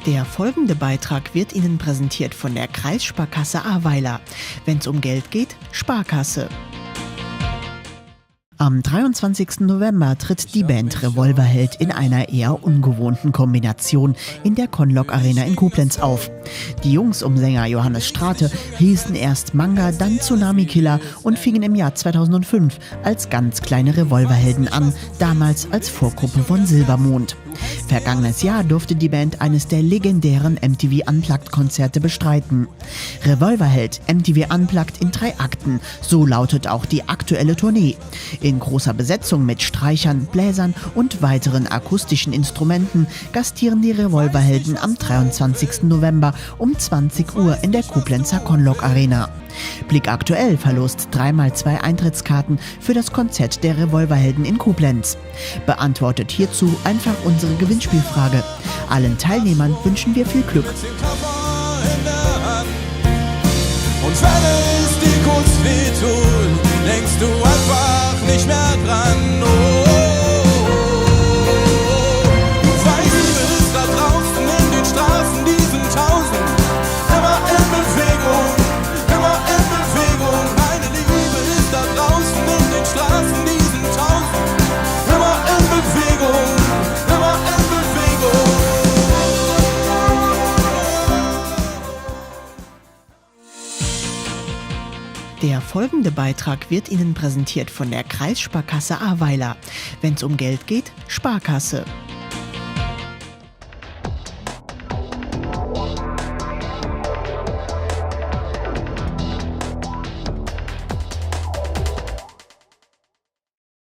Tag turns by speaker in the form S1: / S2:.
S1: Der folgende Beitrag wird Ihnen präsentiert von der Kreissparkasse Ahrweiler. Wenn es um Geld geht, Sparkasse. Am 23. November tritt die Band Revolverheld in einer eher ungewohnten Kombination in der Conloc Arena in Koblenz auf. Die Jungs um Sänger Johannes Strate hießen erst Manga, dann Tsunami Killer und fingen im Jahr 2005 als ganz kleine Revolverhelden an, damals als Vorgruppe von Silbermond. Vergangenes Jahr durfte die Band eines der legendären MTV Unplugged-Konzerte bestreiten. Revolverheld MTV Unplugged in 3 Akten, so lautet auch die aktuelle Tournee. In großer Besetzung mit Streichern, Bläsern und weiteren akustischen Instrumenten gastieren die Revolverhelden am 23. November um 20 Uhr in der Koblenzer Conloc Arena. Blick aktuell verlost 3x2 Eintrittskarten für das Konzert der Revolverhelden in Koblenz. Beantwortet hierzu einfach unsere Gewinnspielfrage. Allen Teilnehmern wünschen wir viel Glück.
S2: Und wenn es dir kurz wehtut, denkst du einfach nicht mehr dran. Du weißt, du bist da draußen in den Straßen, diesen Tausend, immer in Bewegung, immer in Bewegung. Meine Liebe ist da draußen in den Straßen, diesen Tausend, immer in Bewegung, immer in Bewegung.
S1: Der folgende Beitrag wird Ihnen präsentiert von der Kreissparkasse Ahrweiler. Wenn es um Geld geht, Sparkasse.